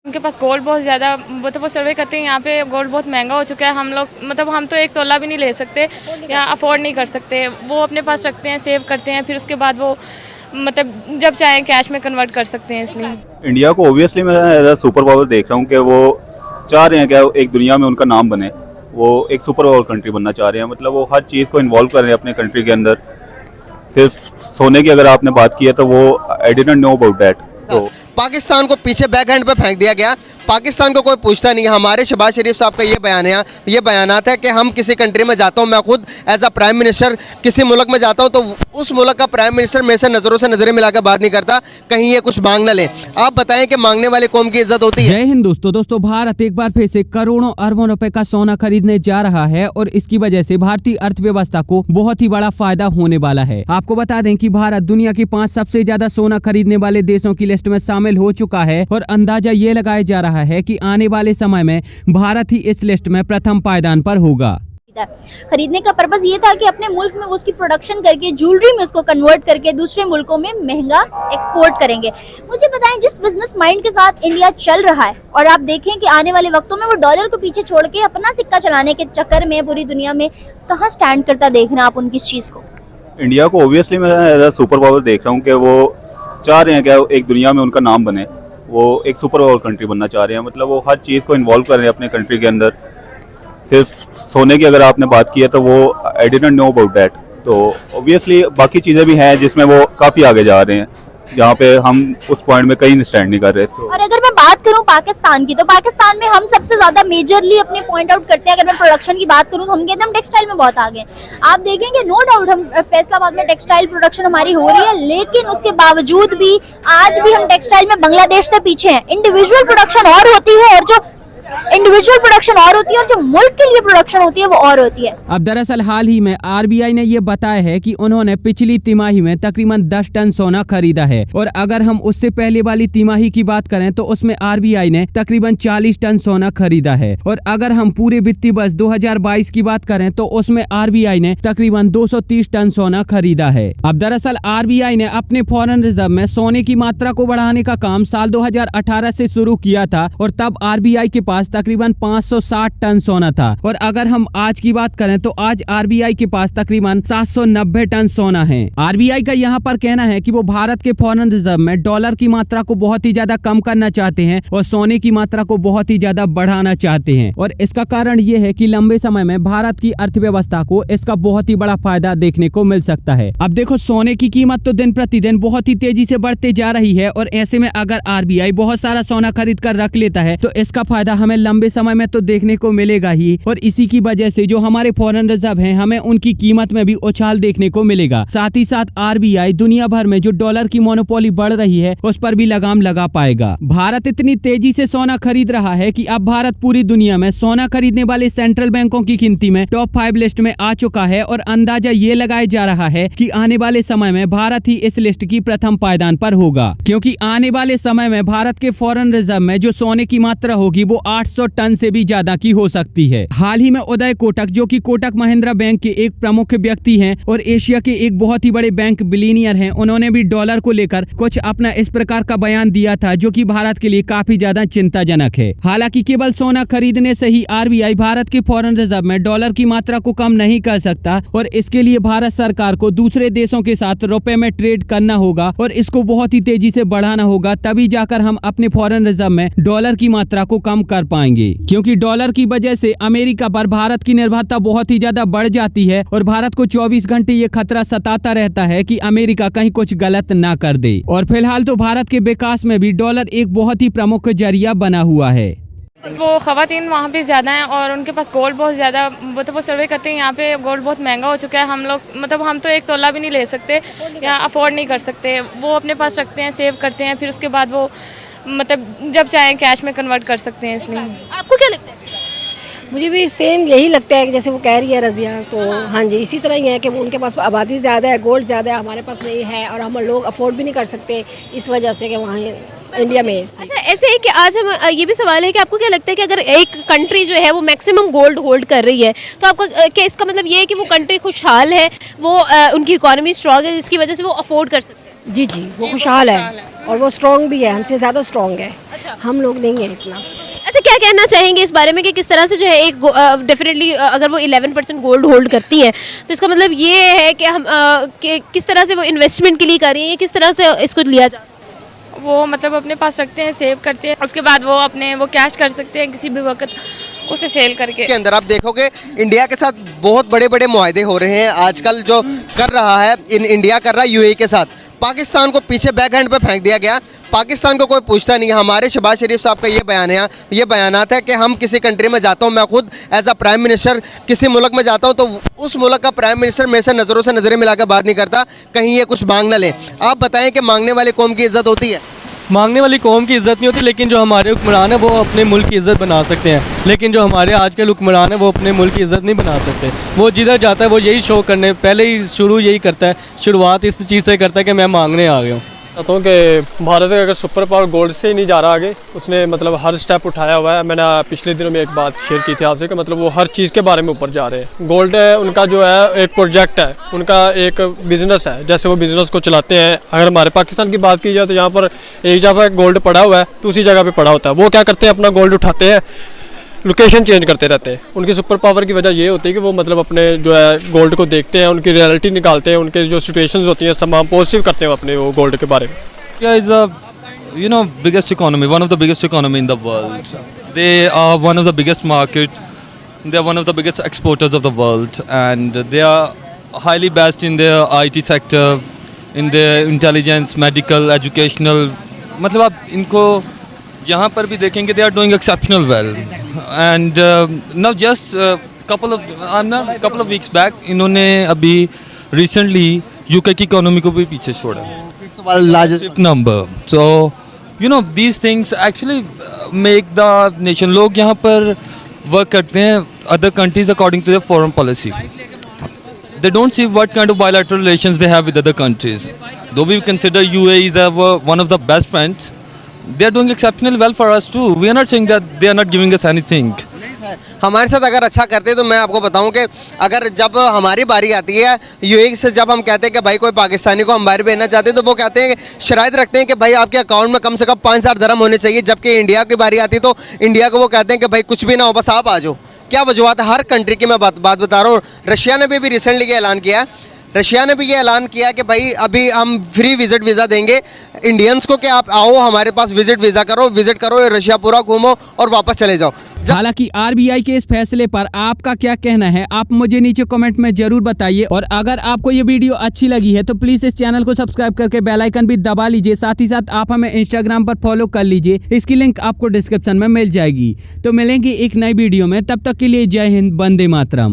उनके पास गोल्ड बहुत ज़्यादा, वो सर्वे करते हैं यहाँ पे गोल्ड बहुत महंगा हो चुका है। हम लोग हम तो एक तोला भी नहीं ले सकते या अफोर्ड नहीं कर सकते। वो अपने पास रखते हैं, सेव करते हैं, फिर उसके बाद वो जब चाहें कैश में कन्वर्ट कर सकते हैं। इसलिए इंडिया को ओबियसली मैं एज अ सुपर पावर देख रहा हूँ कि वो चाह रहे हैं कि एक दुनिया में उनका नाम बने, वो एक सुपर पावर कंट्री बनना चाह रहे हैं। वो हर चीज़ को इन्वॉल्व कर रहे हैं अपने कंट्री के अंदर। सिर्फ सोने की अगर आपने बात की है तो वो I didn't know about that. तो पाकिस्तान को पीछे बैक हैंड पे फेंक दिया गया। पाकिस्तान को कोई पूछता नहीं है। हमारे शहबाज शरीफ साहब का ये बयानात है कि हम किसी कंट्री में जाता हूँ, मैं खुद एज अ प्राइम मिनिस्टर किसी मुल्क में जाता हूँ तो उस मुल्क का प्राइम मिनिस्टर मेरे से नज़रें मिलाकर बात नहीं करता, कहीं ये कुछ मांग ना ले। आप बताएं कि मांगने वाले कौम की इज्जत होती है। जय हिंद दोस्तों, भारत एक बार फिर से करोड़ों अरबों रुपए का सोना खरीदने जा रहा है और इसकी वजह से भारतीय अर्थव्यवस्था को बहुत ही बड़ा फायदा होने वाला है। आपको बता दें कि भारत दुनिया के 5 सबसे ज्यादा सोना खरीदने वाले देशों की लिस्ट में शामिल हो चुका है और अंदाजा ये लगाया जा रहा है कि आने वाले समय में भारत ही इस लिस्ट में प्रथम पायदान पर होगा। खरीदने का पर्पस ये था कि अपने मुल्क में उसकी प्रोडक्शन करके ज्वेलरी में उसको कन्वर्ट करके दूसरे मुल्कों में महंगा एक्सपोर्ट करेंगे। मुझे बताएं, जिस बिजनेस माइंड के साथ इंडिया चल रहा है और आप देखें कि आने वाले वक्तों में वो डॉलर को पीछे छोड़ के अपना सिक्का चलाने के चक्कर में पूरी दुनिया में कहाँ स्टैंड करता देख रहे हैं आप उनकी इस चीज़ को? इंडिया को ओबियसली मैं एज अ सुपर पावर देख रहा हूँ कि वो चाह रहे हैं कि एक दुनिया में उनका नाम बने, वो एक सुपर पावर कंट्री बनना चाह रहे हैं। वो हर चीज़ को इन्वॉल्व कर रहे हैं अपने कंट्री के अंदर। सिर्फ सोने की अगर आपने बात की है तो वो I didn't know about that. तो ऑब्वियसली बाकी चीज़ें भी हैं जिसमें वो काफ़ी आगे जा रहे हैं, जहाँ पे हम उस पॉइंट में कहीं स्टैंड नहीं कर रहे। तो और अगर मैं बात करूं पाकिस्तान की, तो पाकिस्तान में हम सबसे ज्यादा मेजरली अपने पॉइंट आउट करते हैं। अगर मैं प्रोडक्शन की बात करूं तो हम कहते हैं हम टेक्सटाइल में बहुत आगे हैं। आप देखेंगे नो डाउट हम फैसलाबाद में टेक्सटाइल प्रोडक्शन हमारी हो रही है, लेकिन उसके बावजूद भी आज भी हम टेक्सटाइल में बांग्लादेश से पीछे हैं। इंडिविजुअल प्रोडक्शन और होती है और जो इंडिविजुअल प्रोडक्शन और होती है और जो मुल्क के लिए प्रोडक्शन होती है वो और होती है। अब दरअसल हाल ही में आरबीआई ने ये बताया है कि उन्होंने पिछली तिमाही में तकरीबन 10 टन सोना खरीदा है और अगर हम उससे पहले वाली तिमाही की बात करें तो उसमें आरबीआई ने तकरीबन 40 टन सोना खरीदा है और अगर हम पूरे वित्तीय वर्ष 2022 की बात करें तो उसमें आरबीआई ने तकरीबन 230 टन सोना खरीदा है। अब दरअसल आरबीआई ने अपने फॉरेन रिजर्व में सोने की मात्रा को बढ़ाने का काम साल 2018 से शुरू किया था और तब आरबीआई के पास तकरीबन 560 टन सोना था और अगर हम आज की बात करें तो आज आरबीआई के पास तकरीबन 790 टन सोना है। आरबीआई का यहाँ पर कहना है कि वो भारत के फॉरेन रिजर्व में डॉलर की मात्रा को बहुत ही ज्यादा कम करना चाहते हैं और सोने की मात्रा को बहुत ही ज्यादा बढ़ाना चाहते हैं और इसका कारण ये है कि लंबे समय में भारत की अर्थव्यवस्था को इसका बहुत ही बड़ा फायदा देखने को मिल सकता है। अब देखो, सोने की कीमत तो दिन प्रतिदिन बहुत ही तेजी से बढ़ते जा रही है और ऐसे में अगर आरबीआई बहुत सारा सोना खरीद कर रख लेता है तो इसका फायदा हमें लंबे समय में तो देखने को मिलेगा ही और इसी की वजह से जो हमारे फॉरेन रिजर्व हैं हमें उनकी कीमत में भी उछाल देखने को मिलेगा। साथ ही साथ आरबीआई दुनिया भर में जो डॉलर की मोनोपोली बढ़ रही है उस पर भी लगाम लगा पाएगा। भारत इतनी तेजी से सोना खरीद रहा है कि अब भारत पूरी दुनिया में सोना खरीदने वाले सेंट्रल बैंकों की गिनती में टॉप 5 लिस्ट में आ चुका है और अंदाजा ये लगाया जा रहा है कि आने वाले समय में भारत ही इस लिस्ट की प्रथम पायदान पर होगा, क्योंकि आने वाले समय में भारत के फॉरेन रिजर्व में जो सोने की मात्रा होगी वो 800 टन से भी ज्यादा की हो सकती है। हाल ही में उदय कोटक, जो कि कोटक महिंद्रा बैंक के एक प्रमुख व्यक्ति हैं और एशिया के एक बहुत ही बड़े बैंक बिलियनियर हैं, उन्होंने भी डॉलर को लेकर कुछ अपना इस प्रकार का बयान दिया था जो कि भारत के लिए काफी ज्यादा चिंताजनक है। हालांकि केवल सोना खरीदने से ही आरबीआई भारत के फॉरेन रिजर्व में डॉलर की मात्रा को कम नहीं कर सकता और इसके लिए भारत सरकार को दूसरे देशों के साथ रुपए में ट्रेड करना होगा और इसको बहुत ही तेजी से बढ़ाना होगा, तभी जाकर हम अपने फॉरेन रिजर्व में डॉलर की मात्रा को कम कर पाएंगे। क्योंकि डॉलर की वजह से अमेरिका पर भारत की निर्भरता बहुत ही ज्यादा बढ़ जाती है और भारत को 24 घंटे ये खतरा सताता रहता है कि अमेरिका कहीं कुछ गलत ना कर दे। और फिलहाल तो भारत के विकास में भी डॉलर एक बहुत ही प्रमुख जरिया बना हुआ है। वो ख़वातीन वहाँ पे ज़्यादा हैं और उनके पास गोल्ड बहुत ज़्यादा, वो सर्वे करते हैं यहाँ पे गोल्ड बहुत महंगा हो चुका है। हम लोग हम तो एक तोला भी नहीं ले सकते या अफोर्ड नहीं कर सकते। वो अपने पास रखते हैं, सेव करते हैं, फिर उसके बाद वो जब चाहें कैश में कन्वर्ट कर सकते हैं। इसलिए आपको क्या लगता है? मुझे भी सेम यही लगता है कि जैसे वो कह रही है रज़िया, तो हाँ जी इसी तरह ही है कि उनके पास आबादी ज़्यादा है, गोल्ड ज़्यादा है, हमारे पास नहीं है और हम लोग अफोर्ड भी नहीं कर सकते इस वजह से कि वहाँ इंडिया में। अच्छा, ऐसे है कि आज हम ये भी सवाल है कि आपको क्या लगता है कि अगर एक कंट्री जो है वो मैक्सिमम गोल्ड होल्ड कर रही है तो आपको क्या इसका मतलब ये है कि वो कंट्री खुशहाल है, वो उनकी इकोनॉमी स्ट्रॉन्ग है जिसकी वजह से वो अफोर्ड कर सकते हैं? जी जी, वो खुशहाल है और वो स्ट्रॉन्ग भी है, हमसे ज़्यादा स्ट्रॉन्ग है। हम लोग नहीं हैं इतना। अच्छा, क्या कहना चाहेंगे इस बारे में कि किस तरह से जो है एक डेफिनेटली अगर वो 11% गोल्ड होल्ड करती हैं तो इसका मतलब ये है कि हम कि किस तरह से वो इन्वेस्टमेंट के लिए कर रही हैं, किस तरह से इसको लिया जा वो मतलब अपने पास रखते हैं, सेव करते हैं, उसके बाद वो अपने वो कैश कर सकते हैं किसी भी वक्त उसे सेल करके। के अंदर आप देखोगे इंडिया के साथ बहुत बड़े बड़े मुआहदे हो रहे हैं आजकल। जो कर रहा है इंडिया कर रहा है यूएई के साथ। पाकिस्तान को पीछे बैक हैंड पे फेंक दिया गया। पाकिस्तान को कोई पूछता नहीं है। हमारे शहबाज शरीफ साहब का ये बयान है, ये बयानात है कि हम किसी कंट्री में जाता हूँ, मैं खुद एज अ प्राइम मिनिस्टर किसी मुल्क में जाता हूँ तो उस मुल्क का प्राइम मिनिस्टर मेरे से नज़रें मिलाकर बात नहीं करता, कहीं ये कुछ मांग ना ले। आप बताएं कि मांगने वाली कौम की इज्जत होती है? मांगने वाली कौम की इज़्ज़त नहीं होती, लेकिन जो हमारे हुक्मरान है वो अपने मुल्क की इज़्ज़त बना सकते हैं, लेकिन जो हमारे आज के हुक्मरान है वो अपने मुल्क की इज़्ज़त नहीं बना सकते। वो जिधर जाता है वो यही शो करने पहले ही शुरू यही करता है, शुरुआत इस चीज़ से करता है कि मैं मांगने आ गया हूँ। कहता हूँ कि भारत अगर सुपर पावर गोल्ड से ही नहीं जा रहा आगे, उसने मतलब हर स्टेप उठाया हुआ है। मैंने पिछले दिनों में एक बात शेयर की थी आपसे कि मतलब वो हर चीज़ के बारे में ऊपर जा रहे हैं। गोल्ड है उनका जो है एक प्रोजेक्ट है, उनका एक बिज़नेस है, जैसे वो बिज़नेस को चलाते हैं। अगर हमारे पाकिस्तान की बात की जाए तो यहाँ पर एक जगह गोल्ड पड़ा हुआ है तो उसी जगह पर पड़ा होता है। वो क्या करते हैं, अपना गोल्ड उठाते हैं, लोकेशन चेंज करते रहते हैं। उनकी सुपर पावर की वजह ये होती है कि वो मतलब अपने जो है गोल्ड को देखते हैं, उनकी रियलिटी निकालते हैं, उनके जो सिचुएशंस होती हैं तमाम पॉजिटिव करते हैं अपने वो गोल्ड के बारे में। India is a biggest economy, one of the biggest economy in the world. They are one of the biggest market. They are one of the biggest exporters of the world, and they are highly based in their IT sector, in their intelligence, medical, educational. मतलब आप इनको जहाँ पर भी देखेंगे they are doing exceptional well. And now just couple of weeks back इन्होंने अभी recently UK की इकोनॉमी को भी पीछे छोड़ा, fifth number. So these things actually make the nation. लोग यहाँ पर work करते हैं other countries according to their foreign policy. They don't see what kind of bilateral relations they have with other countries. Though we consider UAE as one of the best friends, they are doing exceptionally well for us too. We are not saying that they are not giving us anything. नहीं sir, हमारे साथ अगर अच्छा करते तो मैं आपको बताऊं कि अगर जब हमारी बारी आती है यूएई से, जब हम कहते हैं कि भाई कोई पाकिस्तानी को हम बाहर भेजना चाहते हैं तो वो कहते हैं कि शराइत रखते हैं कि भाई आपके अकाउंट में कम से कम 5,000 दरम होने चाहिए। जबकि इंडिया की बारी आती है तो इंडिया को वो कहते हैं कि भाई कुछ भी ना हो, बस आप आ जाओ। क्या वजूहत है? हर कंट्री की मैं बात बता रहा हूँ। रशिया ने भी रिसेंटली ये ऐलान किया है, रशिया ने भी ये ऐलान किया कि भाई अभी हम फ्री विजिट वीज़ा देंगे इंडियंस को कि आप आओ हमारे पास विजिट करो, रशिया पूरा घूमो और वापस चले जाओ। हालांकि आरबीआई के इस फैसले पर आपका क्या कहना है, आप मुझे नीचे कमेंट में जरूर बताइए। और अगर आपको ये वीडियो अच्छी लगी है तो प्लीज इस चैनल को सब्सक्राइब करके बेल आइकन भी दबा लीजिए। साथ ही साथ आप हमें इंस्टाग्राम पर फॉलो कर लीजिए, इसकी लिंक आपको डिस्क्रिप्शन में मिल जाएगी। तो मिलेंगे एक नई वीडियो में, तब तक के लिए जय हिंद, वंदे मातरम।